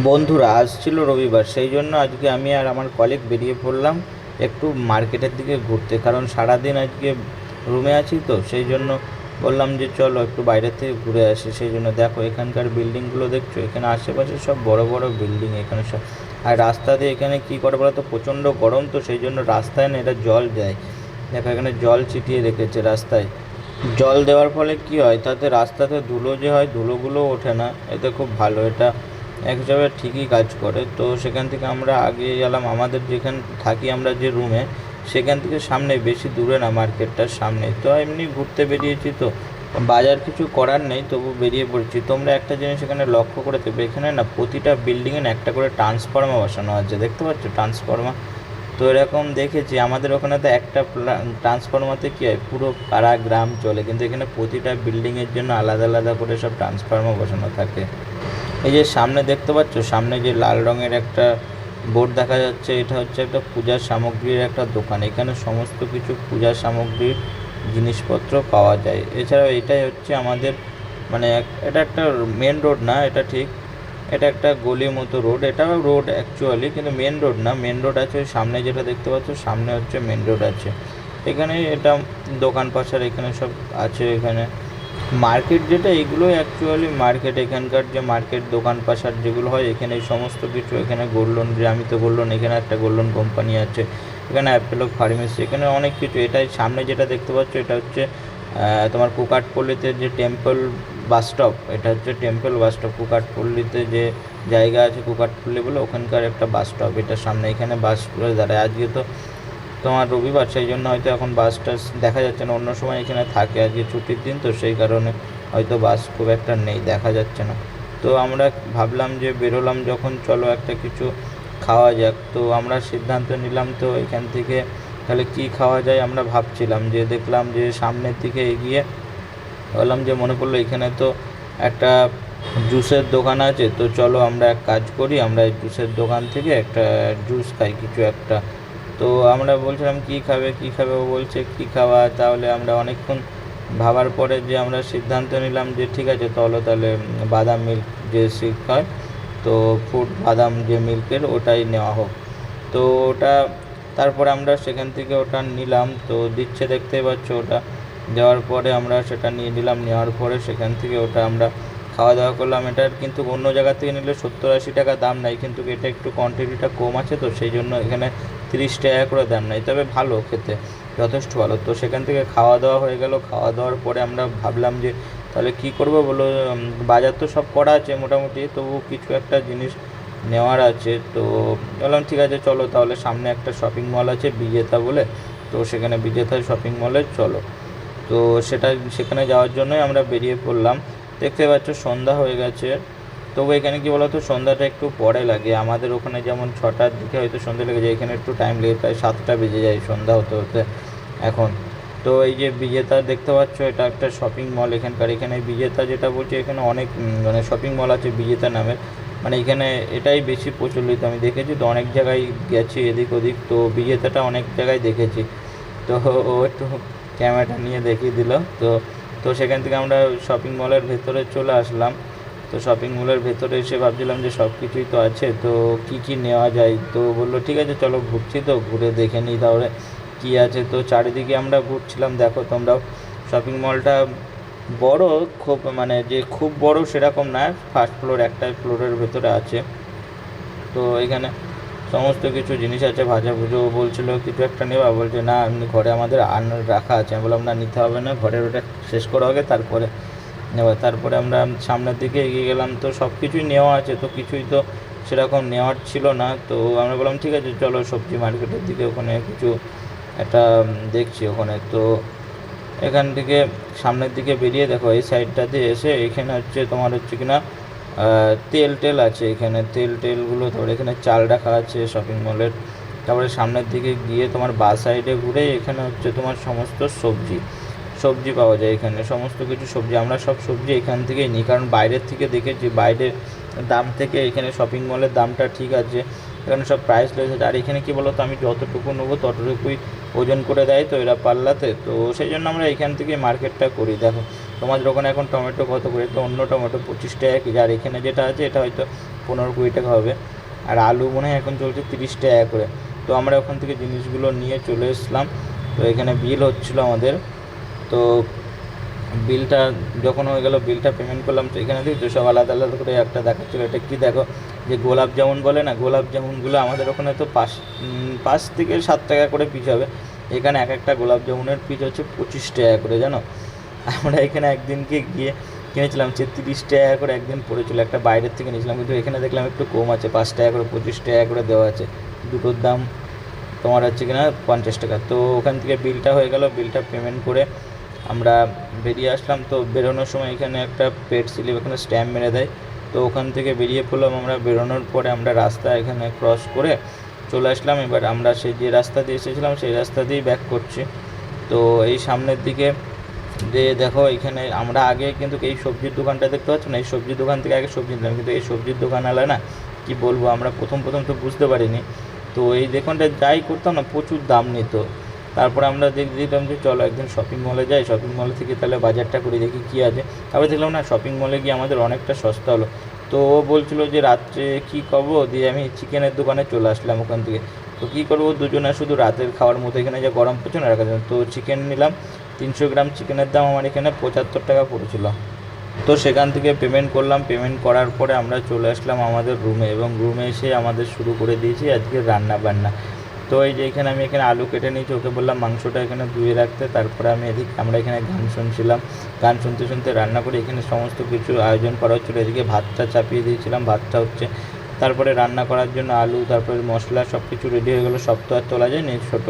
বন্ধুরা, আজ ছিল রবিবার, সেই জন্য আজকে আমি আর আমার কলিগ বেরিয়ে পড়লাম একটু মার্কেটের দিকে ঘুরতে। কারণ সারাদিন আজকে রুমে আছি, তো সেই জন্য বললাম যে চলো একটু বাইরের থেকে ঘুরে আসি। সেই জন্য দেখো এখানকার বিল্ডিংগুলো দেখছো, এখানে আশেপাশে সব বড় বড় বিল্ডিং এখানে সব। আর রাস্তা দিয়ে এখানে কী করে বলো তো, প্রচণ্ড গরম, তো সেই জন্য রাস্তায় না এটা জল যায়। দেখো এখানে জল ছিটিয়ে রেখেছে রাস্তায়। জল দেওয়ার ফলে কি হয়, তাতে রাস্তাতে ধুলো যে হয়, ধুলোগুলো ওঠে না। এতে খুব ভালো, এটা এক হিসাবে ঠিকই কাজ করে। তো সেখান থেকে আমরা আগে গেলাম আমাদের যেখানে থাকি আমরা, যে রুমে, সেখান থেকে সামনে, বেশি দূরে না, মার্কেটটার সামনে। তো এমনি ঘুরতে বেরিয়েছি, তো বাজার কিছু করার নেই, তবু বেরিয়ে পড়ছি। তোমরা একটা জিনিস এখানে লক্ষ্য করে দেখবে, এখানে না প্রতিটা বিল্ডিংয়ে না একটা করে ট্রান্সফর্মার বসানো আছে, দেখতে পাচ্ছ ট্রান্সফর্মার? তো এরকম দেখেছি আমাদের ওখানে, তো একটা ট্রান্সফরমারতে কী হয়, পুরো পাড়া গ্রাম চলে, কিন্তু এখানে প্রতিটা বিল্ডিংয়ের জন্য আলাদা আলাদা করে সব ট্রান্সফরমার বসানো থাকে। এই যে সামনে দেখতে পাচ্ছ, সামনে যে লাল রঙের একটা বোর্ড দেখা যাচ্ছে, এটা হচ্ছে একটা পূজার সামগ্রীর একটা দোকান। এখানে সমস্ত কিছু পূজার সামগ্রীর জিনিসপত্র পাওয়া যায়। এছাড়াও এটাই হচ্ছে আমাদের, মানে এটা একটা মেন রোড না, এটা ঠিক, এটা একটা গলির মতো রোড। এটাও রোড অ্যাকচুয়ালি, কিন্তু মেন রোড না। মেন রোড আছে ওই সামনে, যেটা দেখতে পাচ্ছ সামনে হচ্ছে মেন রোড আছে। এখানে এটা দোকান পাশার এখানে সব আছে। এখানে মার্কেট যেটা, এগুলোই অ্যাকচুয়ালি মার্কেট। এখানকার যে মার্কেট, দোকান পাশার যেগুলো হয়, এখানে সমস্ত কিছু। এখানে গোল্ড লোন, যে আমি তো গোল্ড লোন, এখানে একটা গোল্ড লোন কোম্পানি আছে, এখানে অ্যাপেলো ফার্মেসি, এখানে অনেক কিছু। এটাই সামনে যেটা দেখতে পাচ্ছ, এটা হচ্ছে তোমার কুকাটপল্লিতে যে টেম্পল বাস স্টপ, এটা হচ্ছে টেম্পল বাস স্টপ। কুকাটপল্লিতে যে জায়গা আছে কুকাটপল্লি বলে, ওখানকার একটা বাস স্টপ, এটার সামনে। এখানে বাসগুলো দাঁড়ায়। আজকে তো তোমার রবিবার, সেই জন্য হয়তো এখন বাস টাস দেখা যাচ্ছে না। অন্য সময় এখানে থাকে, আজকে ছুটির দিন, তো সেই কারণে হয়তো বাস খুব একটা নেই, দেখা যাচ্ছে না। তো আমরা ভাবলাম যে বেরোলাম যখন, চলো একটা কিছু খাওয়া যাক। তো আমরা সিদ্ধান্ত নিলাম, তো এখান থেকে তাহলে কি খাওয়া যায় আমরা ভাবছিলাম। যে দেখলাম যে সামনের দিকে এগিয়ে বললাম, যে মনে পড়লো এখানে তো একটা জুসের দোকান আছে, তো চলো আমরা এক কাজ করি, আমরা এই জুসের দোকান থেকে একটা জুস খাই কিছু একটা। তো আমরা বলছিলাম কী খাবে কী খাবে, ও বলছে কী খাওয়া। তাহলে আমরা অনেকক্ষণ ভাবার পরে যে আমরা সিদ্ধান্ত নিলাম যে ঠিক আছে চলো তাহলে বাদাম মিল্ক যে শেক হয়, তো ফুড বাদাম যে মিল্কের, ওটাই নেওয়া হোক। তো ওটা তারপরে আমরা সেখান থেকে ওটা নিলাম, তো দিচ্ছে দেখতেই পাচ্ছ। ওটা দেওয়ার পরে আমরা সেটা নিয়ে নিলাম, নেওয়ার পরে সেখান থেকে ওটা আমরা খাওয়া দাওয়া করলাম। এটার কিন্তু অন্য জায়গা থেকে নিলে 70-80 টাকা দাম নেয়, কিন্তু এটা একটু কোয়ান্টিটিটা কম আছে, তো সেই জন্য এখানে 30 টাকা করে দাম নেয়। তবে ভালো খেতে, যথেষ্ট ভালো। তো সেখান থেকে খাওয়া দাওয়া হয়ে গেল। খাওয়া দাওয়ার পরে আমরা ভাবলাম যে তাহলে কী করবো বলো। বাজার তো সব করা আছে মোটামুটি, তবু কিছু একটা জিনিস নেওয়ার আছে। তো বললাম ঠিক আছে চলো তাহলে, সামনে একটা শপিং মল আছে বিজেতা বলে, তো সেখানে বিজেতা শপিং মলে চলো। তো সেখানে যাওয়ার জন্যই আমরা বেরিয়ে পড়লাম। দেখতে পাচ্ছ সন্ধ্যা হয়ে গেছে। তবু এখানে কী বলো তো, সন্ধ্যাটা একটু পরে লাগে। আমাদের ওখানে যেমন 6টার দিকে হয়তো সন্ধ্যা লেগে যায়, এখানে একটু টাইম লেগে, প্রায় 7টা বেজে যায় সন্ধ্যা হতে হতে এখন। তো এই যে বিজেতা দেখতে পাচ্ছ, এটা একটা শপিং মল এখানকার। এখানে বিজেতা যেটা বলছে, এখানে অনেক মানে শপিং মল আছে বিজেতা নামের। মানে এখানে এটাই বেশি প্রচলিত, আমি দেখেছি তো অনেক জায়গায় গেছি এদিক ওদিক, তো বিজেতাটা অনেক জায়গায় দেখেছি। তো ও একটু ক্যামেরাটা নিয়ে দেখিয়ে দিল। তো তো সেখান থেকে আমরা শপিং মলের ভেতরে চলে আসলাম। তো শপিং মলের ভেতরে এসে ভাবছিলাম যে সব কিছুই তো আছে, তো কি কি নেওয়া যায়। তো বললো ঠিক আছে চলো, ঘুরছি তো ঘুরে দেখে নিই তাহলে কী আছে। তো চারিদিকে আমরা ঘুরছিলাম, দেখো তোমরাও। শপিং মলটা বড়, খুব মানে যে খুব বড় সেরকম না, ফার্স্ট ফ্লোর, একটা ফ্লোরের ভেতরে আছে। তো এখানে সমস্ত কিছু জিনিস আছে। ভাজা ভুজো বলছিল কিছু একটা নেওয়া, বলছে না এমনি ঘরে আমাদের রাখা আছে। আমি বললাম না, নিতে হবে না, ঘরের ওটা শেষ করা হবে তারপরে নেওয়া। তারপরে আমরা সামনের দিকে এগিয়ে গেলাম, তো সব কিছুই নেওয়া আছে, তো কিছুই তো সেরকম নেওয়ার ছিল না। তো আমরা বললাম ঠিক আছে চলো সবজি মার্কেটের দিকে, ওখানে কিছু একটা দেখছি ওখানে। তো এখান থেকে সামনের দিকে বেরিয়ে দেখো, এই সাইডটাতে এসে এখানে হচ্ছে তোমার হচ্ছে কিনা তেল টেল আছে এখানে, তেল টেলগুলো। তারপরে এখানে চাল রাখা আছে শপিং মলের। তারপরে সামনের দিকে গিয়ে তোমার বাঁ সাইডে ঘুরে এখানে হচ্ছে তোমার সমস্ত সবজি সবজি পাওয়া যায়। এখানে সমস্ত কিছু সবজি, আমরা সব সবজি এখান থেকেই নিই, কারণ বাইরের থেকে দেখেছি বাইরের দাম থেকে এখানে শপিং মলের দামটা ঠিক আছে। এখানে সব প্রাইস লেস আছে। আর এখানে কী বলো তো, আমি যতটুকু নেবো ততটুকুই ওজন করে দেয় তো এরা পাল্লাতে, তো সেই জন্য আমরা এখান থেকে মার্কেটটা করি। দেখো তোমাদের ওখানে এখন টমেটো কত করে, তো অন্য টমেটো 25 টাকা কেজি, আর এখানে যেটা আছে এটা হয়তো 15-20 টাকা হবে। আর আলু মনে হয় এখন চলছে 30 টাকা করে। তো আমরা ওখান থেকে জিনিসগুলো নিয়ে চলে এসলাম। তো এখানে বিল হচ্ছিলো আমাদের। তো বিলটা যখন হয়ে গেল, বিলটা পেমেন্ট করলাম। তো এখানে দেখি তো সব আলাদা আলাদা করে একটা দেখাচ্ছিলো। এটা কি দেখো, যে গোলাপ জামুন বলে না, গোলাপ জামুনগুলো আমাদের ওখানে তো 5 থেকে 7 টাকা করে পিস হবে। এখানে এক একটা গোলাপ জামুনের পিস হচ্ছে 25 টাকা করে, জানো। আমরা এখানে একদিনকে গিয়ে কিনেছিলাম যে 30 টাকা করে একদিন পড়েছিল, একটা বাইরের থেকে নিয়েছিলাম। কিন্তু এখানে দেখলাম একটু কম আছে, 5 টাকা করে, 25 টাকা করে দেওয়া আছে। দুটোর দাম তোমার হচ্ছে কিনা 50 টাকা। তো ওখান থেকে বিলটা হয়ে গেল, বিলটা পেমেন্ট করে আমরা বেরিয়ে আসলাম। তো বেরোনোর সময় এখানে একটা পেড স্লিপ এখানে স্ট্যাম্প মেরে দেয়। তো ওখান থেকে বেরিয়ে পড়লাম আমরা। বেরোনোর পরে আমরা রাস্তা এখানে ক্রস করে চলে আসলাম। এবার আমরা সেই যে রাস্তা দিয়ে এসেছিলাম সেই রাস্তা দিয়েই ব্যাক করছি। তো এই সামনের দিকে যে দেখো, এখানে আমরা আগে কিন্তু এই সবজির দোকানটা দেখতে পাচ্ছ না, এই সবজির দোকান থেকে আগে সবজি নিতাম। কিন্তু এই সবজির দোকানওয়ালা না, কি বলবো, আমরা প্রথম তো বুঝতে পারিনি। তো এই দোকানটা যাই করতাম না, প্রচুর দাম নিত। তারপরে আমরা দেখলাম যে চলো একদিন শপিং মলে যাই, শপিং মল থেকে তাহলে বাজারটা করে দেখি কী আছে। তারপরে দেখলাম না, শপিং মলে গিয়ে আমাদের অনেকটা সস্তা হলো। তো ও বলছিলো যে রাত্রে কী করবো, দিয়ে আমি চিকেনের দোকানে চলে আসলাম ওখান থেকে। তো কী করবো, দুজনে শুধু রাতের খাওয়ার মতো, এখানে যে গরম পড়ছে না রাখার জন্য। তো চিকেন নিলাম। 300 গ্রাম চিকেনের দাম আমার এখানে 75 টাকা পড়েছিল। তো সেখান থেকে পেমেন্ট করলাম। পেমেন্ট করার পরে আমরা চলে আসলাম আমাদের রুমে, এবং রুমে এসে আমাদের শুরু করে দিয়েছি আজকে রান্না বান্না। তো এই যে এখানে আমি আলু কেটে নিয়েছি, ওকে বললাম মাংসটা এখানে ধুয়ে রাখতে। তারপরে আমরা এখানে গান শুনছিলাম। গান শুনতে শুনতে রান্না করে এখানে সমস্ত কিছু আয়োজন করা হচ্ছিলো। এদিকে ভাতটা চাপিয়ে দিয়েছিলাম, ভাতটা হচ্ছে। তারপরে রান্না করার জন্য আলু, তারপরে মশলা সব কিছু রেডি হয়ে গেলো। সব তো আর তোলা যায়নি, ছোটো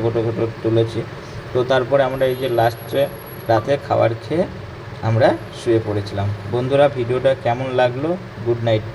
তুলেছি। তো তারপরে আমরা এই যে লাস্টে রাতে খাবার খেয়ে আমরা শুয়ে পড়েছিলাম। বন্ধুরা, ভিডিওটা কেমন লাগলো? Good night.